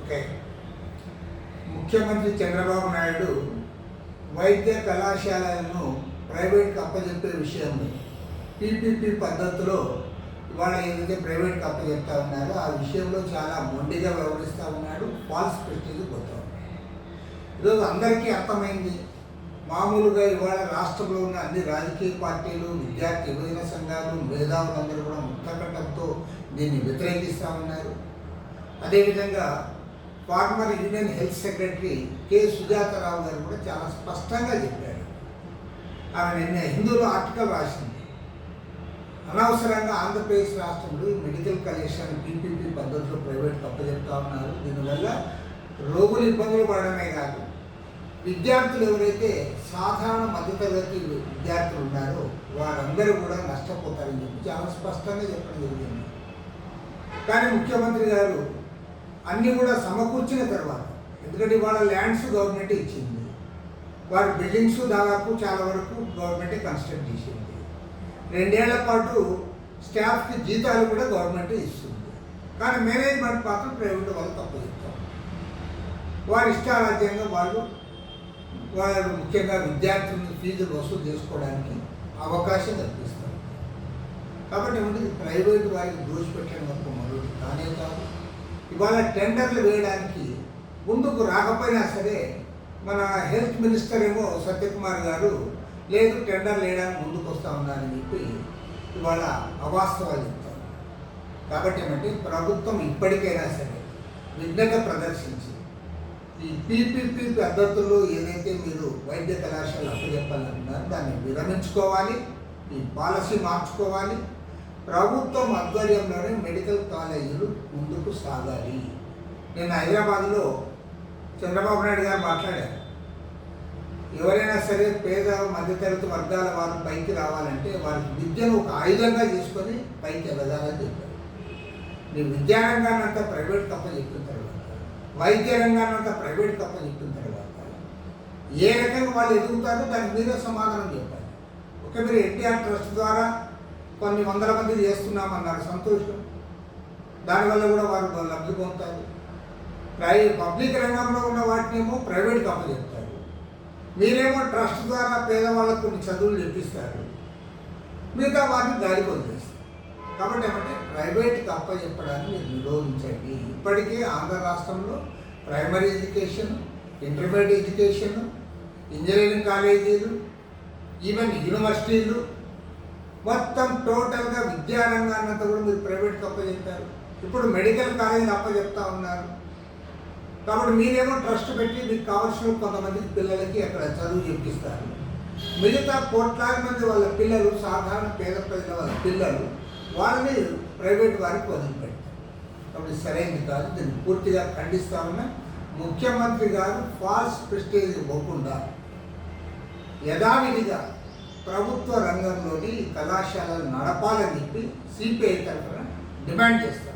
Okay. ముఖ్యమంత్రి చంద్రబాబు నాయుడు వైద్య కళాశాలలను ప్రైవేట్కి అప్పచెప్పే విషయంలో పీపీపీ పద్ధతిలో ఇవాళ ఏదైతే ప్రైవేట్కి అప్పచెప్తా ఉన్నారో ఆ విషయంలో చాలా మొండిగా వ్యవహరిస్తూ ఉన్నాడు. ఫాల్స్ ప్రెస్టీజ్ పోతా ఉన్నాడు. ఈరోజు అందరికీ అర్థమైంది. మామూలుగా ఇవాళ రాష్ట్రంలో ఉన్న అన్ని రాజకీయ పార్టీలు, విద్యార్థి యువజన సంఘాలు, మేధావులందరూ కూడా ముక్తకంఠంతో దీన్ని వ్యతిరేకిస్తూ ఉన్నారు. అదేవిధంగా farmer union health secretary K Sujatha Rao గారు కూడా చాలా స్పష్టంగా చెప్పారు. ఆమె నిన్న హిందూలో ఆర్టికల్ రాసింది. అనవసరంగా ఆంధ్రప్రదేశ్ రాష్ట్రంలో మెడికల్ కళాశాల పీపీపీ పద్ధతిలో ప్రైవేట్కి అప్పచెప్తా ఉన్నారు. దీనివల్ల రోగులు ఇబ్బందులు పడడమే కాదు, విద్యార్థులు ఎవరైతే సాధారణ మధ్యతరగతి విద్యార్థులు ఉన్నారో వారందరూ కూడా నష్టపోతారని చెప్పి చాలా స్పష్టంగా చెప్పడం జరిగింది. కానీ ముఖ్యమంత్రి గారు అన్నీ కూడా సమకూర్చిన తర్వాత, ఎందుకంటే వాళ్ళ ల్యాండ్స్ గవర్నమెంట్ ఇచ్చింది, వారి బిల్డింగ్స్ దాదాపు చాలా వరకు గవర్నమెంటే కన్స్ట్రక్ట్ చేసింది, 2 ఏళ్ల పాటు స్టాఫ్కి జీతాలు కూడా గవర్నమెంట్ ఇస్తుంది. కానీ మేనేజ్మెంట్ మాత్రం ప్రైవేట్ వాళ్ళు తప్పు చెప్తారు. వారి ఇష్టారాజ్యంగా వాళ్ళు ముఖ్యంగా విద్యార్థులను ఫీజులు వసూలు చేసుకోవడానికి అవకాశం కల్పిస్తారు. కాబట్టి ప్రైవేటు వారికి దోషిపెట్టడం వరకు మరొకటి కానే కాదు. ఇవాళ టెండర్లు వేయడానికి ముందుకు రాకపోయినా సరే మన హెల్త్ మినిస్టర్ ఏమో సత్యకుమార్ గారు లేదు టెండర్లు వేయడానికి ముందుకు వస్తూ ఉన్నారని చెప్పి ఇవాళ అవాస్తవాలు చెప్తారు. కాబట్టి ప్రభుత్వం ఇప్పటికైనా సరే విఘ్నత ప్రదర్శించి ఈ పీపీపీ పద్ధతుల్లో ఏదైతే మీరు వైద్య కళాశాలలు అప్పచెప్పాలనుకున్నారో దాన్ని విరమించుకోవాలి, ఈ పాలసీ మార్చుకోవాలి. ప్రభుత్వం ఆధ్వర్యంలోనే మెడికల్ కాలేజీలు ముందుకు సాగాలి. నేను హైదరాబాద్లో చంద్రబాబు నాయుడు గారు మాట్లాడారు. ఎవరైనా సరే పేద మధ్యతరగతి వర్గాల వారు పైకి రావాలంటే వారికి విద్యను ఒక ఆయుధంగా చేసుకొని పైకి ఎదగాలని చెప్పారు. మీ విద్యారంగాన్ని అంతా ప్రైవేట్ తప్ప చెప్పిన తర్వాత, వైద్య రంగాన్ని అంతా ప్రైవేట్ తప్ప చెప్పిన తర్వాత ఏ రకంగా వాళ్ళు ఎదుగుతారో దానికి మీరే సమాధానం చెప్పాలి. ఓకే, మీరు ఎన్టీఆర్ ట్రస్ట్ ద్వారా కొన్ని వందల మంది చేస్తున్నామన్నారు, సంతోషం. దానివల్ల కూడా వారు లబ్ధి పొందుతారు. పబ్లిక్ రంగంలో ఉన్న వాటినేమో ప్రైవేట్కి అప్పచెప్తారు. మీరేమో ట్రస్ట్ ద్వారా పేదవాళ్ళకు కొన్ని చదువులు చెప్పిస్తారు, మిగతా వారిని గాలికి వదిలేస్తారు. కాబట్టి ప్రైవేట్కి అప్పచెప్పడాన్ని మీరు నిరోధించండి. ఇప్పటికే ఆంధ్ర రాష్ట్రంలో primary education, intermediate education, engineering కాలేజీలు, ఈవెన్ యూనివర్సిటీలు మొత్తం టోటల్గా విద్యారంగాన్నంతా కూడా మీరు ప్రైవేట్కి అప్పచెప్పారు. ఇప్పుడు మెడికల్ కాలేజీలు అప్పచెప్తా ఉన్నారు. కాబట్టి మీరేమో ట్రస్ట్ పెట్టి మీకు కావాల్సిన కొంతమందికి పిల్లలకి అక్కడ చదువు చెప్పిస్తారు. మిగతా కోట్లాది మంది వాళ్ళ పిల్లలు, సాధారణ పేద ప్రజల వాళ్ళ పిల్లలు, వాళ్ళని ప్రైవేట్ వారికి వదిలిపెట్టారు. కాబట్టి సరైనది కాదు. దీన్ని పూర్తిగా ఖండిస్తామన్నా. ముఖ్యమంత్రి గారు ఫాల్స్ ప్రెస్టేజ్ ఇవ్వకుండా యథావిధిగా ప్రభుత్వ రంగంలోని కళాశాలలు నడపాలని చెప్పి సిపిఐ తరఫున డిమాండ్ చేస్తారు.